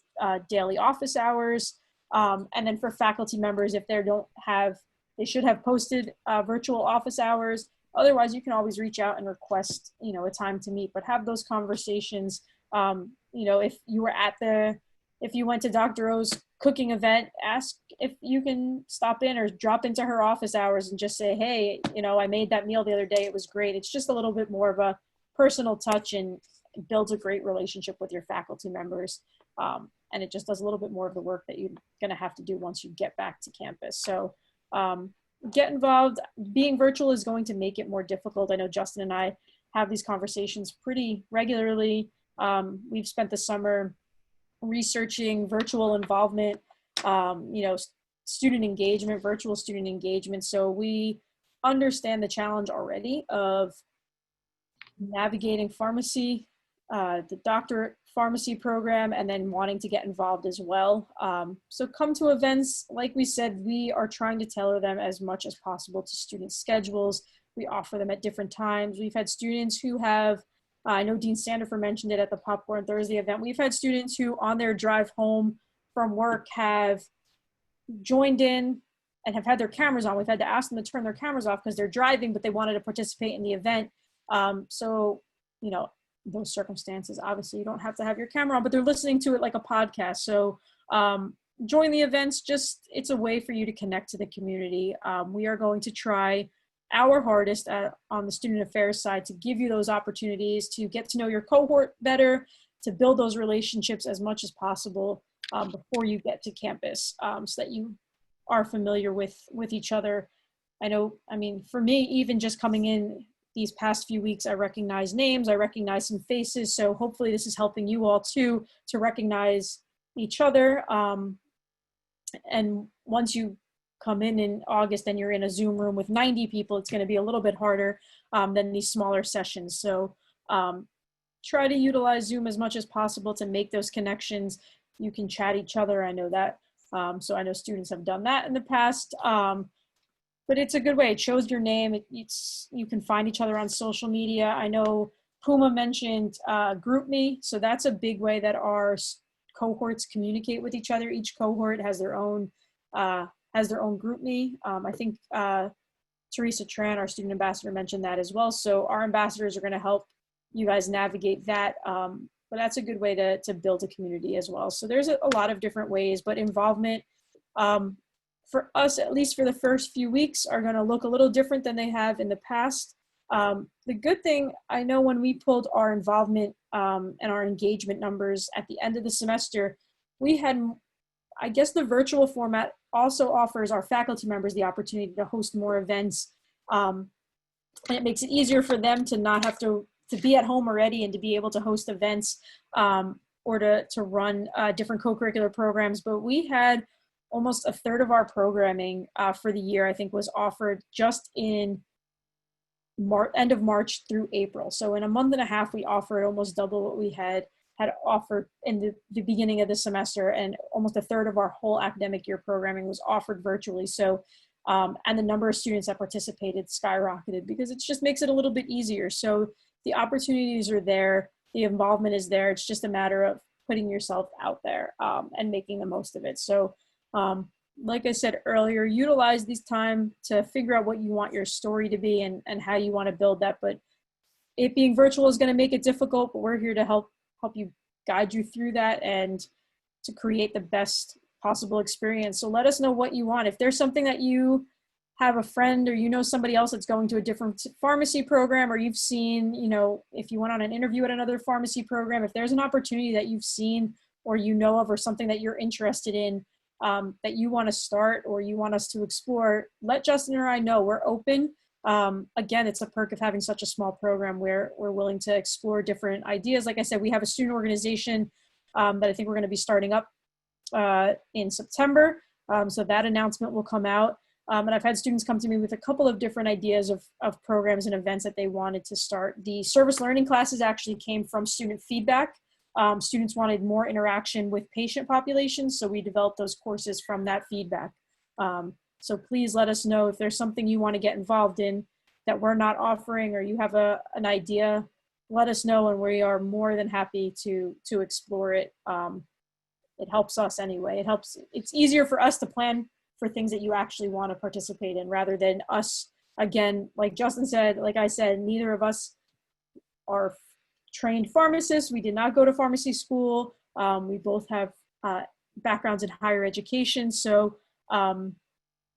daily office hours. And then for faculty members, if they should have posted virtual office hours. Otherwise, you can always reach out and request, you know, a time to meet, but have those conversations. You know, if you went to Dr. O's cooking event, ask if you can stop in or drop into her office hours and just say, hey, you know, I made that meal the other day. It was great. It's just a little bit more of a personal touch and builds a great relationship with your faculty members. And it just does a little bit more of the work that you're going to have to do once you get back to campus. So get involved. Being virtual is going to make it more difficult. I know Justin and I have these conversations pretty regularly. We've spent the summer researching virtual involvement, student engagement, virtual student engagement. So we understand the challenge already of navigating pharmacy, the doctorate pharmacy program, and then wanting to get involved as well. So come to events. Like we said, we are trying to tailor them as much as possible to student schedules. We offer them at different times. We've had students who have, I know Dean Sandifer mentioned it at the Popcorn Thursday event. We've had students who on their drive home from work have joined in and have had their cameras on. We've had to ask them to turn their cameras off because they're driving, but they wanted to participate in the event. So, those circumstances, obviously you don't have to have your camera on, but they're listening to it like a podcast. So join the events. It's a way for you to connect to the community. We are going to try our hardest on the student affairs side to give you those opportunities to get to know your cohort better, to build those relationships as much as possible before you get to campus, so that you are familiar with each other. For me, even just coming in these past few weeks, I recognize names, I recognize some faces. So hopefully this is helping you all too, to recognize each other. And once you come in August and you're in a Zoom room with 90 people, it's going to be a little bit harder than these smaller sessions. So try to utilize Zoom as much as possible to make those connections. You can chat each other. I know that. So I know students have done that in the past. But it's a good way. It shows your name. You can find each other on social media. I know Puma mentioned GroupMe. So that's a big way that our cohorts communicate with each other. Each cohort has their own GroupMe. I think Teresa Tran, our student ambassador, mentioned that as well. So our ambassadors are going to help you guys navigate that. But that's a good way to build a community as well. So there's a lot of different ways, but involvement, for us, at least for the first few weeks, are going to look a little different than they have in the past. The good thing, I know when we pulled our involvement and our engagement numbers at the end of the semester, we had, I guess the virtual format also offers our faculty members the opportunity to host more events. And it makes it easier for them to not have to be at home already and to be able to host events or to run different co-curricular programs. But we had almost a third of our programming for the year, I think, was offered just in end of March through April. So in a month and a half, we offered almost double what we had offered in the beginning of the semester, and almost a third of our whole academic year programming was offered virtually. So, and the number of students that participated skyrocketed because it just makes it a little bit easier. So the opportunities are there, the involvement is there. It's just a matter of putting yourself out there and making the most of it. So like I said earlier, utilize this time to figure out what you want your story to be and how you want to build that. But it being virtual is going to make it difficult, but we're here to help you, guide you through that and to create the best possible experience. So let us know what you want. If there's something that you have a friend or somebody else that's going to a different pharmacy program, or you've seen, if you went on an interview at another pharmacy program, if there's an opportunity that you've seen or of, or something that you're interested in, that you want to start or you want us to explore, let Justin or I know. We're open. Again, it's a perk of having such a small program where we're willing to explore different ideas. Like I said, we have a student organization that I think we're going to be starting up in September. So that announcement will come out. And I've had students come to me with a couple of different ideas of programs and events that they wanted to start. The service learning classes actually came from student feedback. Students wanted more interaction with patient populations, so we developed those courses from that feedback. So please let us know if there's something you want to get involved in that we're not offering, or you have an idea, let us know, and we are more than happy to explore it. It helps us anyway. It's easier for us to plan for things that you actually want to participate in, rather than us, again, like Justin said, like I said, neither of us are trained pharmacists. We did not go to pharmacy school. We both have backgrounds in higher education. So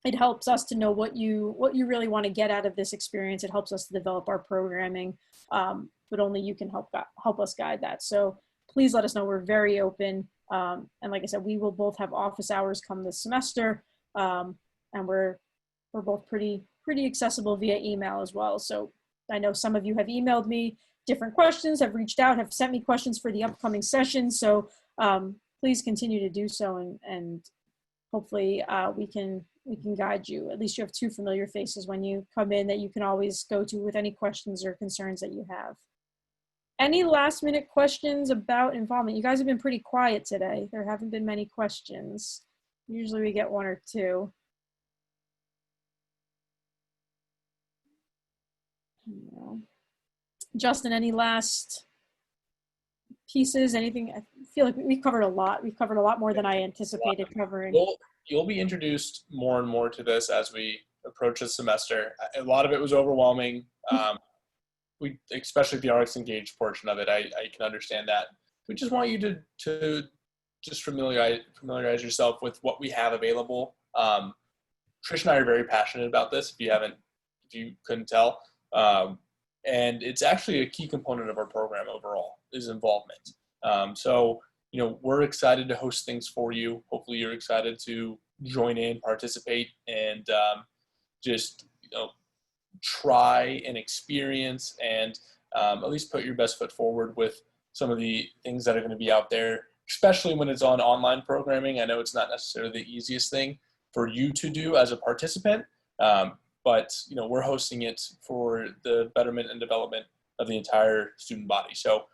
it helps us to know what you really want to get out of this experience. It helps us to develop our programming, but only you can help us guide that. So please let us know. We're very open. And like I said, we will both have office hours come this semester. And we're we're both pretty accessible via email as well. So I know some of you have emailed me different questions, have reached out, have sent me questions for the upcoming session. So please continue to do so, and hopefully we can guide you. At least you have two familiar faces when you come in that you can always go to with any questions or concerns that you have. Any last minute questions about involvement? You guys have been pretty quiet today. There haven't been many questions. Usually we get one or two. No. Justin, any last pieces, anything? I feel like we've covered a lot. We've covered a lot more than I anticipated covering. You'll be introduced more and more to this as we approach the semester. A lot of it was overwhelming. Especially the RxEngage portion of it, I can understand that. We just want you to just familiarize yourself with what we have available. Trish and I are very passionate about this, if you couldn't tell. And it's actually a key component of our program overall, is involvement. So, we're excited to host things for you. Hopefully you're excited to join in, participate, and just, try and experience and at least put your best foot forward with some of the things that are going to be out there, especially when it's on online programming. I know it's not necessarily the easiest thing for you to do as a participant, but we're hosting it for the betterment and development of the entire student body. So,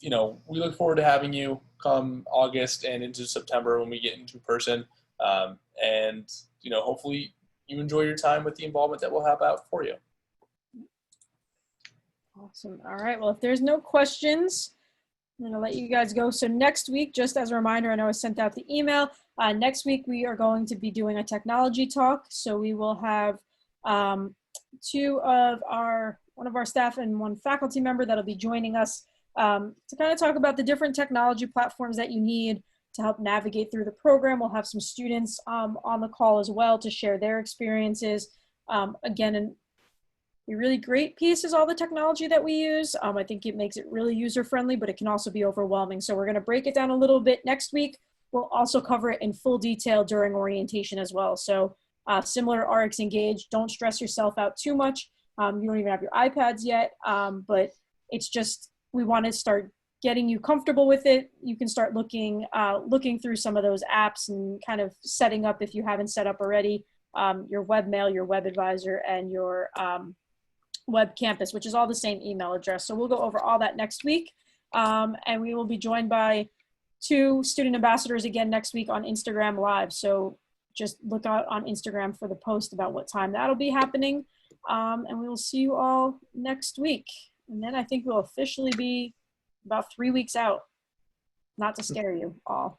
we look forward to having you come August and into September when we get into person, and hopefully you enjoy your time with the involvement that we'll have out for you. Awesome. All right. Well, if there's no questions, I'm going to let you guys go. So next week, just as a reminder, I know I sent out the email. Next week, we are going to be doing a technology talk. So we will have one of our staff and one faculty member that'll be joining us to kind of talk about the different technology platforms that you need to help navigate through the program. We'll have some students on the call as well to share their experiences. Again, and the really great piece is all the technology that we use. I think it makes it really user-friendly, but it can also be overwhelming. So we're going to break it down a little bit next week. We'll also cover it in full detail during orientation as well. So similar to RxEngage, don't stress yourself out too much. You don't even have your iPads yet, but it's just, we want to start getting you comfortable with it. You can start looking through some of those apps and kind of setting up, if you haven't set up already, your webmail, your web advisor, and your web campus, which is all the same email address. So we'll go over all that next week. And we will be joined by 2 student ambassadors again next week on Instagram Live. So just look out on Instagram for the post about what time that'll be happening. And we will see you all next week. And then I think we'll officially be about 3 weeks out. Not to scare you all,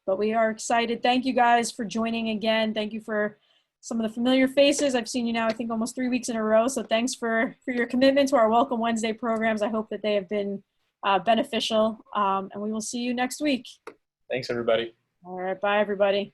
but we are excited. Thank you guys for joining again. Thank you for some of the familiar faces. I've seen you now, I think, almost 3 weeks in a row. So thanks for your commitment to our Welcome Wednesday programs. I hope that they have been beneficial, and we will see you next week. Thanks, everybody. All right. Bye, everybody.